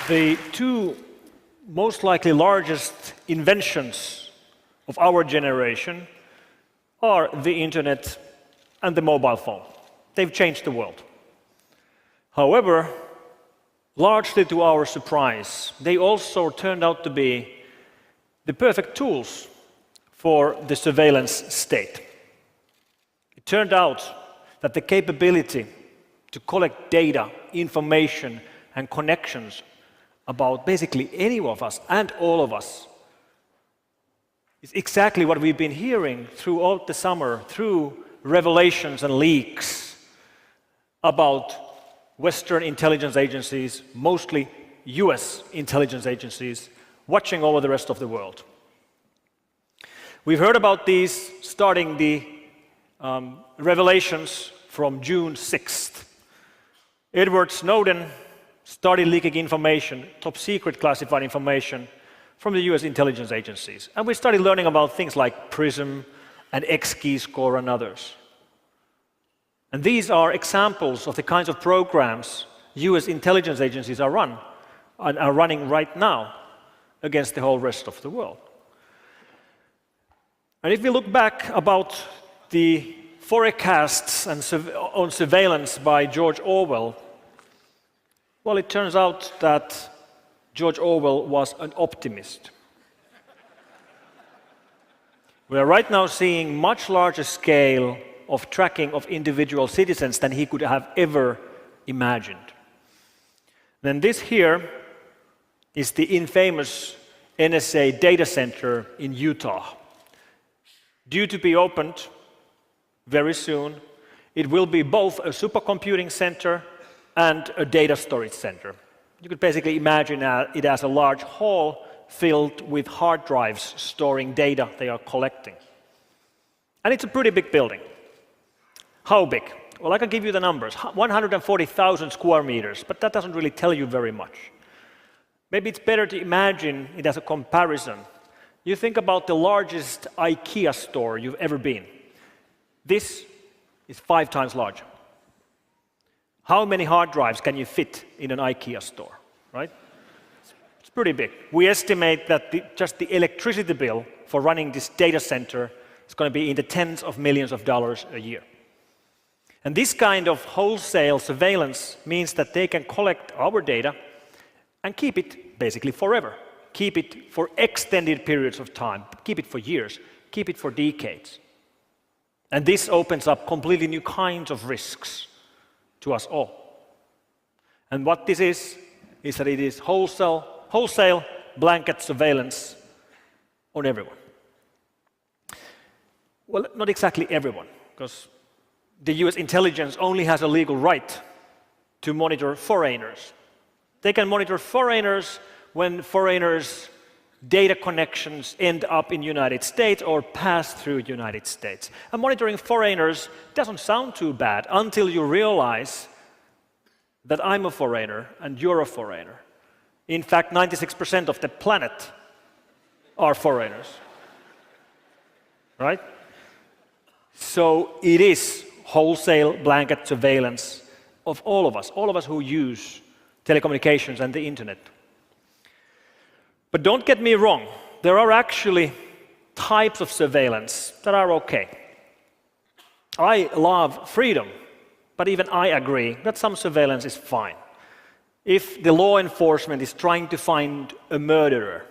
The two most likely largest inventions of our generation are the internet and the mobile phone. They've changed the world. However, largely to our surprise, they also turned out to be the perfect tools for the surveillance state. It turned out that the capability to collect data, information, and connections about basically any of us and all of us is exactly what we've been hearing throughout the summer through revelations and leaks about Western intelligence agencies, mostly US intelligence agencies, watching over the rest of the world. We've heard about these starting the revelations from June 6th. Edward Snowden started leaking information, top secret classified information, from the US intelligence agencies. And we started learning about things like PRISM and X-Keyscore and others. And these are examples of the kinds of programs US intelligence agencies are running right now against the whole rest of the world. And if we look back about the forecasts on surveillance by George Orwell, well, it turns out that George Orwell was an optimist. We are right now seeing much larger scale of tracking of individual citizens than he could have ever imagined. Then this here is the infamous NSA data center in Utah. Due to be opened very soon, it will be both a supercomputing center and a data storage center. You could basically imagine it as a large hall filled with hard drives storing data they are collecting. And it's a pretty big building. How big? Well, I can give you the numbers. 140,000 square meters, but that doesn't really tell you very much. Maybe it's better to imagine it as a comparison. You think about the largest IKEA store you've ever been. This is 5 times larger. How many hard drives can you fit in an IKEA store, right? It's pretty big. We estimate that just the electricity bill for running this data center is going to be in the tens of millions of dollars a year. And this kind of wholesale surveillance means that they can collect our data and keep it basically forever. Keep it for extended periods of time. Keep it for years. Keep it for decades. And this opens up completely new kinds of risks to us all. And what this is that it is wholesale blanket surveillance on everyone. Well, not exactly everyone, because the US intelligence only has a legal right to monitor foreigners. They can monitor foreigners when foreigners' data connections end up in the United States or pass through the United States. And monitoring foreigners doesn't sound too bad until you realize that I'm a foreigner and you're a foreigner. In fact, 96% of the planet are foreigners. Right? So it is wholesale blanket surveillance of all of us who use telecommunications and the internet. But don't get me wrong, there are actually types of surveillance that are okay. I love freedom, but even I agree that some surveillance is fine. If the law enforcement is trying to find a murderer,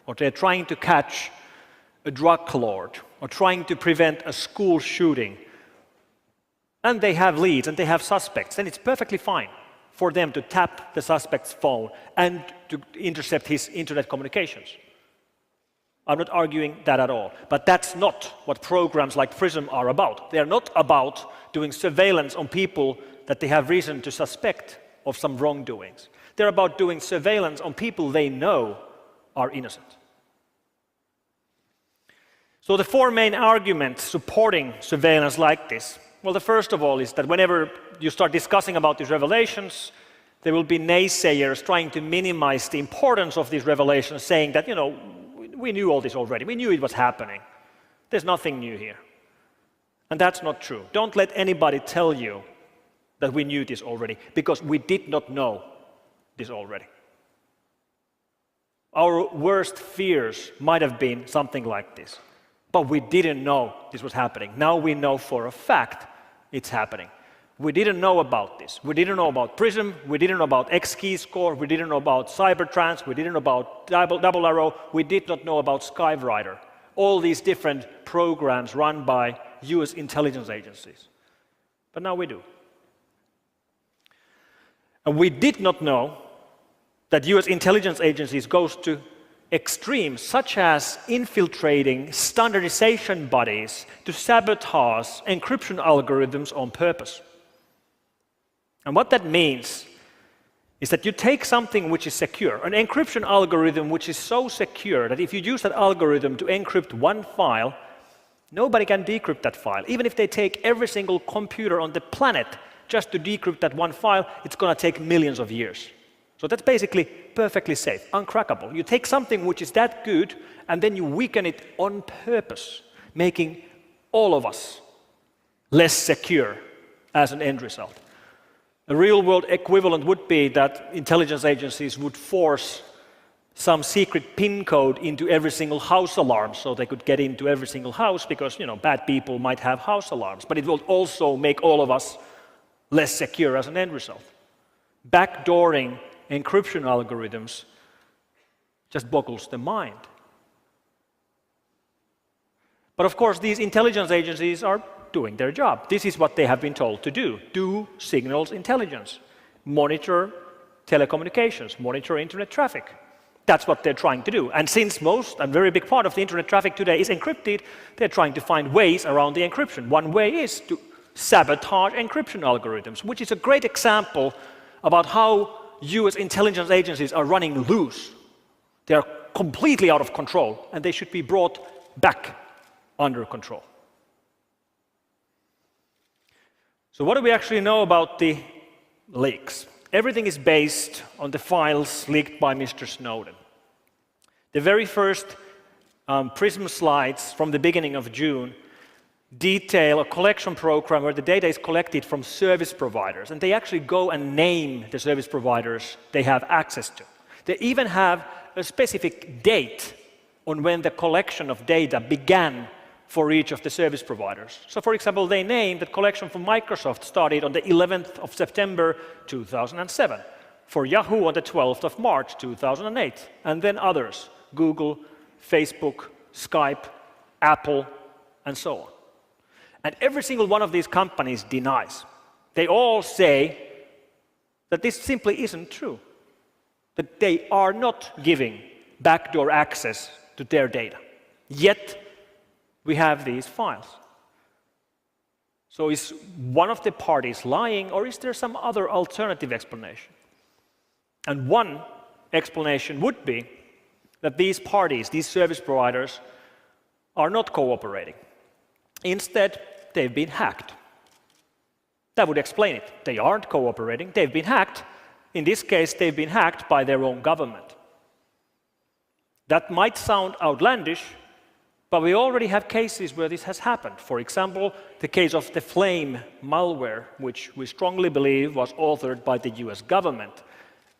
or they're trying to catch a drug lord, or trying to prevent a school shooting, and they have leads and they have suspects, then it's perfectly fine for them to tap the suspect's phone and to intercept his internet communications. I'm not arguing that at all. But that's not what programs like PRISM are about. They are not about doing surveillance on people that they have reason to suspect of some wrongdoings. They're about doing surveillance on people they know are innocent. So the 4 main arguments supporting surveillance like this. Well, the first of all is that whenever you start discussing about these revelations, there will be naysayers trying to minimize the importance of these revelations, saying that, we knew all this already. We knew it was happening. There's nothing new here. And that's not true. Don't let anybody tell you that we knew this already, because we did not know this already. Our worst fears might have been something like this. But we didn't know this was happening. Now we know for a fact it's happening. We didn't know about this. We didn't know about PRISM. We didn't know about X-key score. We didn't know about Cybertrans. We didn't know about Double Arrow. We did not know about Skyrider. All these different programs run by US intelligence agencies. But now we do. And we did not know that US intelligence agencies goes to extremes such as infiltrating standardization bodies to sabotage encryption algorithms on purpose. And what that means is that you take something which is secure, an encryption algorithm which is so secure that if you use that algorithm to encrypt one file, nobody can decrypt that file. Even if they take every single computer on the planet just to decrypt that one file, it's going to take millions of years. So that's basically perfectly safe, uncrackable. You take something which is that good and then you weaken it on purpose, making all of us less secure as an end result. A real-world equivalent would be that intelligence agencies would force some secret PIN code into every single house alarm so they could get into every single house because, bad people might have house alarms. But it will also make all of us less secure as an end result. Backdooring encryption algorithms just boggles the mind. But of course, these intelligence agencies are doing their job. This is what they have been told to do. Do signals intelligence. Monitor telecommunications. Monitor internet traffic. That's what they're trying to do. And since most and very big part of the internet traffic today is encrypted, they're trying to find ways around the encryption. One way is to sabotage encryption algorithms, which is a great example about how US intelligence agencies are running loose. They are completely out of control, and they should be brought back under control. So what do we actually know about the leaks? Everything is based on the files leaked by Mr. Snowden. The very first PRISM slides from the beginning of June detail a collection program where the data is collected from service providers, and they actually go and name the service providers they have access to. They even have a specific date on when the collection of data began for each of the service providers. So for example, they named that collection from Microsoft started on the 11th of September 2007, for Yahoo on the 12th of March 2008, and then others, Google, Facebook, Skype, Apple, and so on. And every single one of these companies denies. They all say that this simply isn't true, that they are not giving backdoor access to their data. Yet, we have these files. So is one of the parties lying, or is there some other alternative explanation? And one explanation would be that these parties, these service providers, are not cooperating. Instead, they've been hacked. That would explain it. They aren't cooperating, they've been hacked. In this case, they've been hacked by their own government. That might sound outlandish, but we already have cases where this has happened. For example, the case of the Flame malware, which we strongly believe was authored by the US government,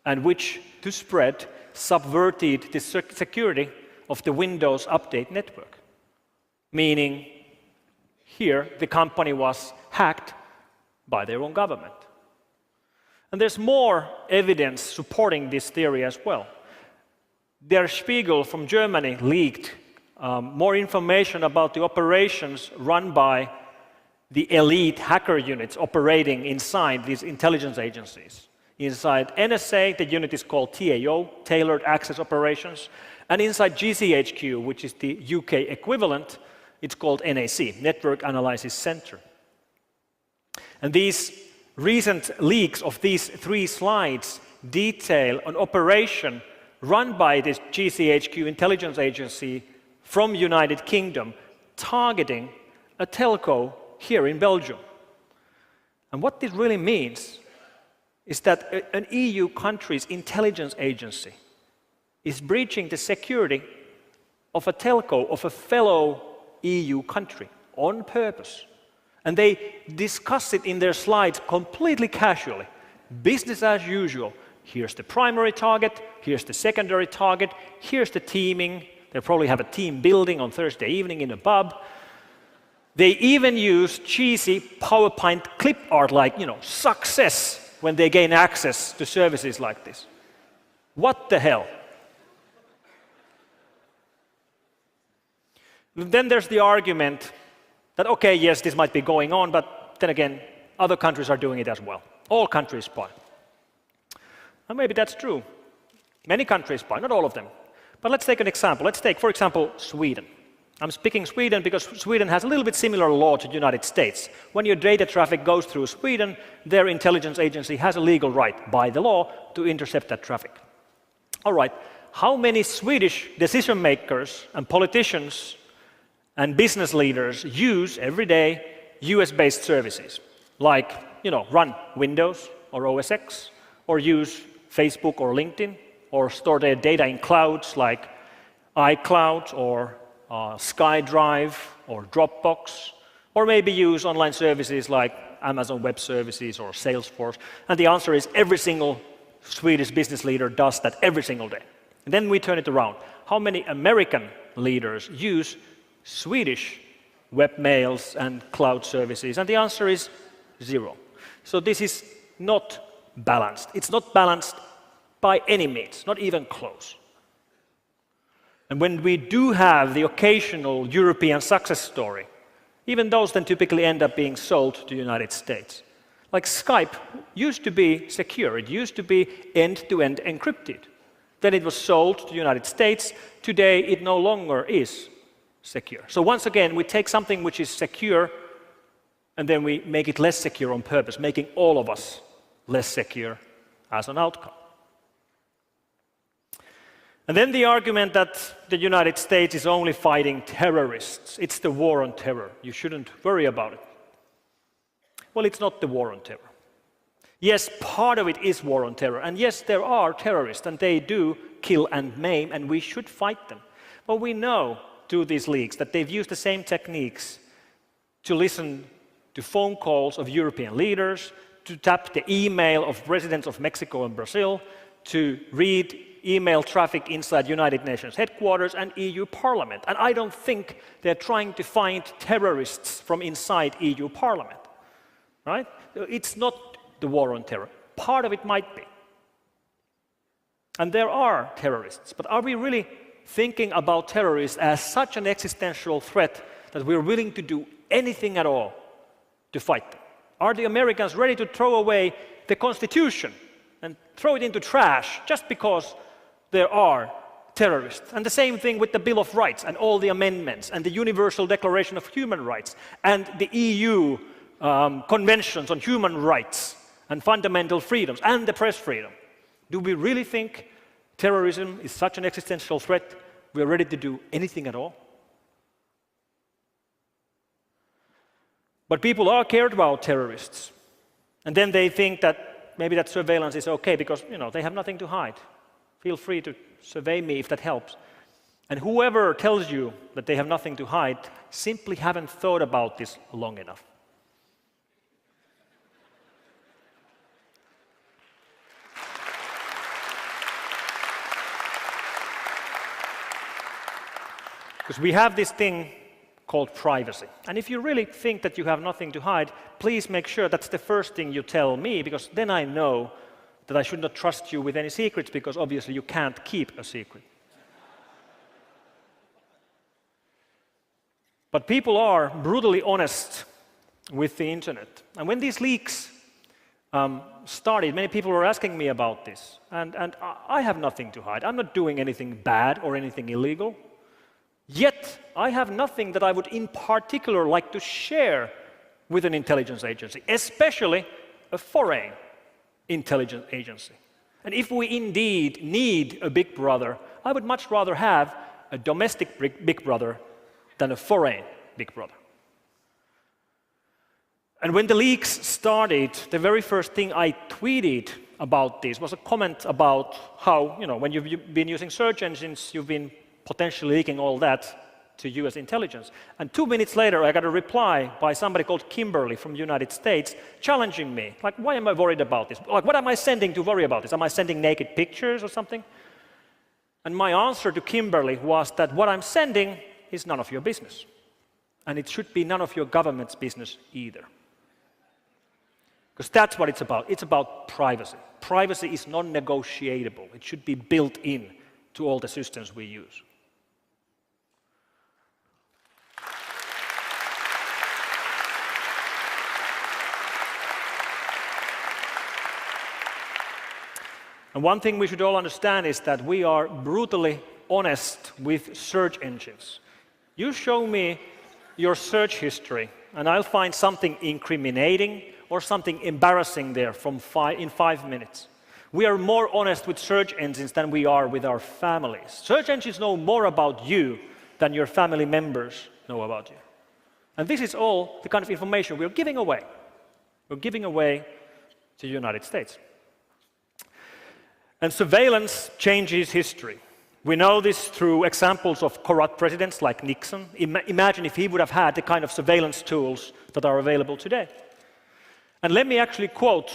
and which, to spread, subverted the security of the Windows Update network. Meaning, here, the company was hacked by their own government. And there's more evidence supporting this theory as well. Der Spiegel from Germany leaked more information about the operations run by the elite hacker units operating inside these intelligence agencies. Inside NSA, the unit is called TAO, Tailored Access Operations, and inside GCHQ, which is the UK equivalent, it's called NAC, Network Analysis Center. And these recent leaks of these 3 slides detail an operation run by this GCHQ intelligence agency from United Kingdom targeting a telco here in Belgium. And what this really means is that an EU country's intelligence agency is breaching the security of a telco of a fellow EU country on purpose. And they discuss it in their slides completely casually. Business as usual. Here's the primary target, here's the secondary target, here's the teaming. They'll probably have a team building on Thursday evening in a pub. They even use cheesy PowerPoint clip art like, success when they gain access to services like this. What the hell? Then there's the argument that, okay, yes, this might be going on, but then again, other countries are doing it as well. All countries spy. And maybe that's true. Many countries spy, not all of them. But let's take an example. Let's take, for example, Sweden. I'm speaking Sweden because Sweden has a little bit similar law to the United States. When your data traffic goes through Sweden, their intelligence agency has a legal right by the law to intercept that traffic. All right, how many Swedish decision makers and politicians and business leaders use every day US-based services, like, run Windows or OS X, or use Facebook or LinkedIn, or store their data in clouds like iCloud or SkyDrive or Dropbox, or maybe use online services like Amazon Web Services or Salesforce? And the answer is every single Swedish business leader does that every single day. And then we turn it around. How many American leaders use Swedish webmails and cloud services? And the answer is 0. So this is not balanced. It's not balanced by any means, not even close. And when we do have the occasional European success story, even those then typically end up being sold to the United States. Like Skype used to be secure. It used to be end-to-end encrypted. Then it was sold to the United States. Today, it no longer is secure. So once again, we take something which is secure and then we make it less secure on purpose, making all of us less secure as an outcome. And then the argument that the United States is only fighting terrorists. It's the war on terror. You shouldn't worry about it. Well, it's not the war on terror. Yes, part of it is war on terror. And yes, there are terrorists, and they do kill and maim, and we should fight them. But we know through these leaks that they've used the same techniques to listen to phone calls of European leaders, to tap the email of presidents of Mexico and Brazil, to read email traffic inside United Nations headquarters and EU Parliament. And I don't think they're trying to find terrorists from inside EU Parliament, right? It's not the war on terror. Part of it might be. And there are terrorists, but are we really thinking about terrorists as such an existential threat that we're willing to do anything at all to fight them? Are the Americans ready to throw away the Constitution and throw it into trash just because there are terrorists? And the same thing with the Bill of Rights and all the amendments and the Universal Declaration of Human Rights and the EU conventions on human rights and fundamental freedoms and the press freedom. Do we really think terrorism is such an existential threat we're ready to do anything at all? But people are cared about terrorists. And then they think that maybe that surveillance is okay because, they have nothing to hide. Feel free to survey me if that helps. And whoever tells you that they have nothing to hide simply haven't thought about this long enough. Because we have this thing called privacy. And if you really think that you have nothing to hide, please make sure that's the first thing you tell me, because then I know that I should not trust you with any secrets, because obviously you can't keep a secret. But people are brutally honest with the internet. And when these leaks started, many people were asking me about this. And I have nothing to hide. I'm not doing anything bad or anything illegal. Yet, I have nothing that I would in particular like to share with an intelligence agency, especially a foreign intelligence agency. And if we indeed need a big brother, I would much rather have a domestic big brother than a foreign big brother. And when the leaks started, the very first thing I tweeted about this was a comment about how, when you've been using search engines, you've been potentially leaking all that. to US intelligence. And 2 minutes later, I got a reply by somebody called Kimberly from the United States challenging me. Like, why am I worried about this? Like, what am I sending to worry about this? Am I sending naked pictures or something? And my answer to Kimberly was that what I'm sending is none of your business. And it should be none of your government's business either. Because that's what it's about. It's about privacy. Privacy is non-negotiable. It should be built in to all the systems we use. And one thing we should all understand is that we are brutally honest with search engines. You show me your search history, and I'll find something incriminating or something embarrassing there in 5 minutes. We are more honest with search engines than we are with our families. Search engines know more about you than your family members know about you. And this is all the kind of information we're giving away. We're giving away to the United States. And surveillance changes history. We know this through examples of corrupt presidents like Nixon. Imagine if he would have had the kind of surveillance tools that are available today. And let me actually quote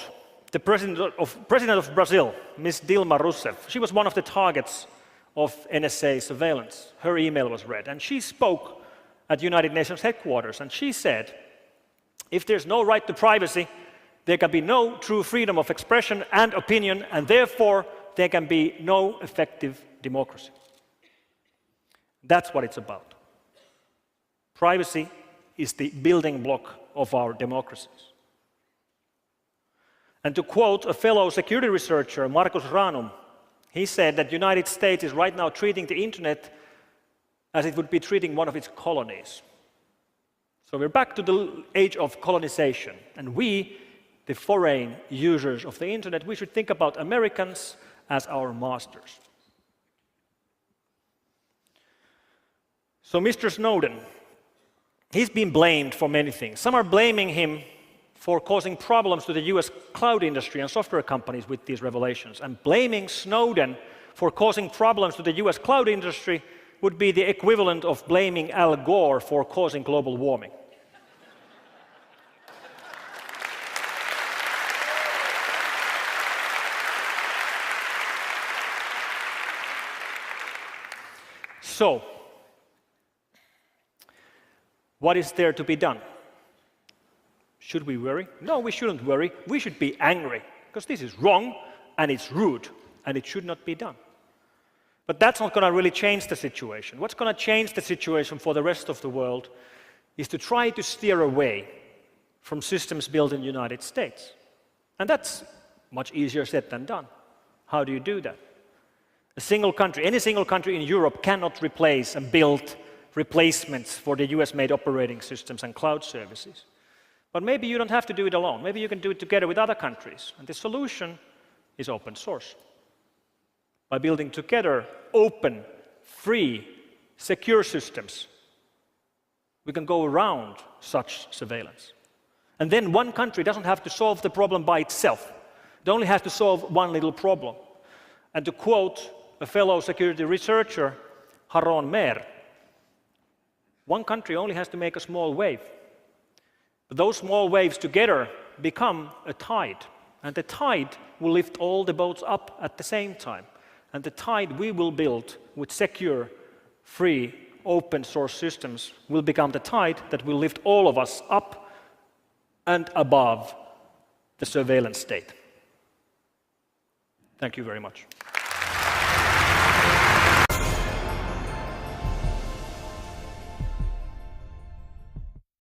the president of Brazil, Ms. Dilma Rousseff. She was one of the targets of NSA surveillance. Her email was read, and she spoke at United Nations headquarters, and she said, if there's no right to privacy, there can be no true freedom of expression and opinion, and therefore there can be no effective democracy. That's what it's about. Privacy is the building block of our democracies. And to quote a fellow security researcher, Marcus Ranum, he said that the United States is right now treating the internet as it would be treating one of its colonies. So we're back to the age of colonization, and we, the foreign users of the internet, we should think about Americans as our masters. So Mr. Snowden, he's been blamed for many things. Some are blaming him for causing problems to the US cloud industry and software companies with these revelations. And blaming Snowden for causing problems to the US cloud industry would be the equivalent of blaming Al Gore for causing global warming. So, what is there to be done? Should we worry? No, we shouldn't worry. We should be angry, because this is wrong, and it's rude, and it should not be done. But that's not going to really change the situation. What's going to change the situation for the rest of the world is to try to steer away from systems built in the United States. And that's much easier said than done. How do you do that? A single country, any single country in Europe cannot replace and build replacements for the US-made operating systems and cloud services. But maybe you don't have to do it alone. Maybe you can do it together with other countries. And the solution is open source. By building together open, free, secure systems, we can go around such surveillance. And then one country doesn't have to solve the problem by itself. It only has to solve one little problem. And to quote a fellow security researcher, Haron Mer, one country only has to make a small wave. But those small waves together become a tide. And the tide will lift all the boats up at the same time. And the tide we will build with secure, free, open source systems will become the tide that will lift all of us up and above the surveillance state. Thank you very much.